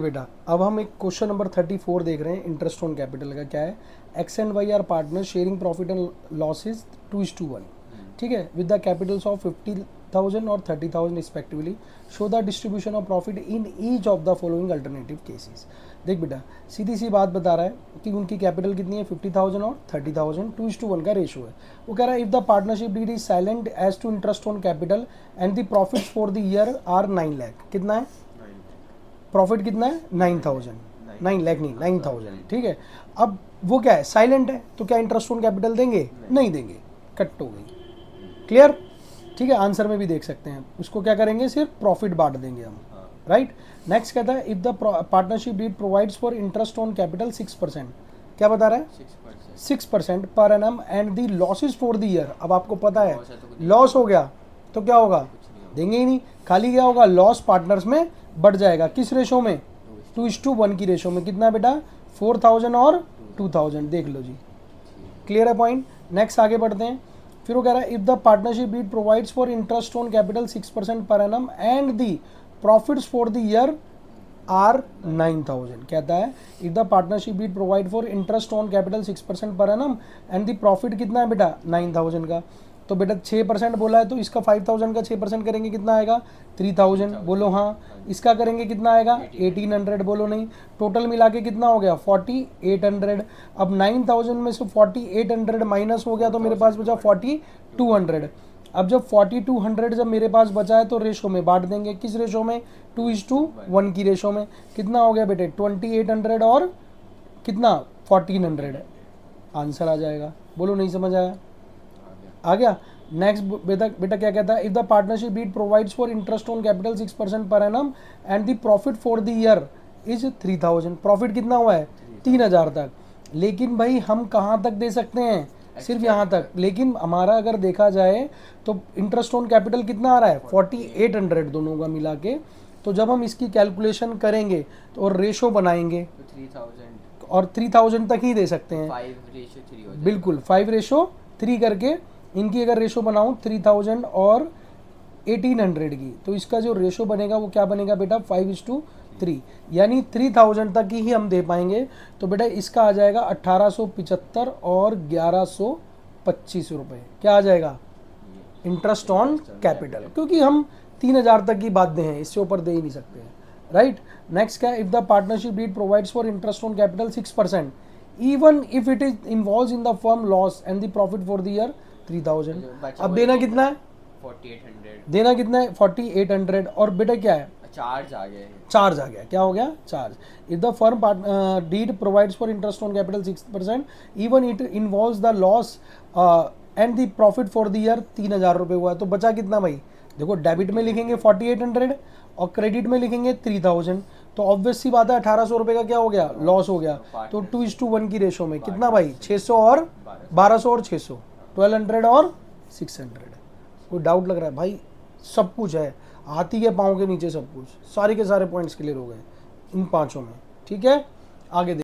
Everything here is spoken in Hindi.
बेटा अब हम एक क्वेश्चन नंबर 34 देख रहे हैं। इंटरेस्ट ऑन कैपिटल का क्या है? X and Y are partner sharing profit and losses 2:1, ठीक है, विद द कैपिटल्स ऑफ 50,000 और 30,000 respectively. Show the distribution of profit in each of the following alternative cases. देख बेटा सीधी सी बात बता रहा है कि उनकी कैपिटल कितनी है, 50,000 और 30,000, 2:1 का रेशो है। वो कह रहा है if the partnership deed is silent as to interest on capital and the profits for the year are 9 lakh. कितना है प्रॉफिट? कितना है? 9,000, 9 लाख नहीं, 9,000, ठीक है। अब वो क्या है, साइलेंट है, तो क्या इंटरेस्ट ऑन कैपिटल देंगे? नहीं देंगे, कट हो गई। क्लियर? ठीक है, आंसर में भी देख सकते हैं। उसको क्या करेंगे, सिर्फ प्रॉफिट बांट देंगे हम, राइट। नेक्स्ट कहता है if the partnership deed provides for interest on capital 6%। क्या बता रहा है? 6% per annum and the losses for the year. अब आपको पता है लॉस हो गया तो क्या होगा, देंगे ही नहीं। खाली क्या होगा, लॉस पार्टनर्स में बढ़ जाएगा। किस रेशो में? 2:1 की रेशो में। कितना बेटा? 4,000 और 2,000। देख लो जी, क्लियर है पॉइंट। नेक्स्ट आगे बढ़ते हैं। फिर वो कह रहा है if the partnership deed provides for interest on capital 6% per annum and the profits for the year are 9,000। कहता है if the partnership deed provide for interest on capital 6% per annum and the profit कितना है बेटा? 9,000 का। तो बेटा 6% बोला है तो इसका 5,000 का 6% करेंगे कितना आएगा? 3,000। बोलो हाँ। इसका करेंगे कितना आएगा? 1,800। बोलो नहीं। टोटल मिला के कितना हो गया? 4,800। अब 9,000 में से 4,800 माइनस हो गया तो मेरे पास बचा 4,200। अब जब 4,200 जब मेरे पास बचा है तो रेशो में बांट देंगे। किस रेशो में? 2:1 की रेशो में। कितना हो गया बेटे? 2,800 और कितना? 1,400। आंसर आ जाएगा। बोलो नहीं समझ आया? आ गया। नेक्स्ट बेटा क्या कहता है if the partnership deed provides for interest on capital 6% per annum and the profit for the year is 3,000। Profit कितना हुआ है? 3,000 तक। लेकिन भाई हम कहाँ तक दे सकते हैं? सिर्फ यहाँ तक। लेकिन हमारा अगर देखा जाए तो इंटरेस्ट ऑन कैपिटल कितना आ रहा है? 4,800 दोनों का मिला के। तो जब हम इसकी कैलकुलेशन करेंगे तो और रेशो बनाएंगे तो 3,000 और 3,000 तक ही दे सकते हैं। 5:3 बिल्कुल, 5:3 करके इनकी अगर रेशो बनाऊं 3,000 और 1,800 की, तो इसका जो रेशो बनेगा वो क्या बनेगा बेटा? 5:3, यानी 3,000 तक ही हम दे पाएंगे। तो बेटा इसका आ जाएगा 1,875 और 1,125 रुपये। क्या आ जाएगा? इंटरेस्ट ऑन कैपिटल, क्योंकि हम 3,000 तक की बात दे हैं, इससे ऊपर दे ही नहीं सकते हैं, राइट। नेक्स्ट क्या है if the partnership deed provides for interest on capital 6% even if it is involves in the firm loss and the profit for the year 3,000। अब देना कितना है? 4,800। देना कितना है? 4,800। और बेटा क्या है? चार्ज आ गया। चार्ज आ गया। क्या हो गया? Charge. If the firm deed provides for interest on capital 6% even it involves the loss and the profit for the year 3,000 रुपये हुआ है। तो बचा कितना भाई? देखो डेबिट में लिखेंगे 4,800 और क्रेडिट में लिखेंगे 3,000। तो ऑब्वियस सी बात है 1,800 रुपये का क्या हो गया? लॉस हो गया। तो 2:1 की रेशो में कितना भाई? 600 और 1,200 और 600, 1,200 और 600। कोई डाउट लग रहा है भाई? सब कुछ है, हाथी के पाँव के नीचे सब कुछ, सारे के सारे पॉइंट्स क्लियर हो गए इन पांचों में, ठीक है। आगे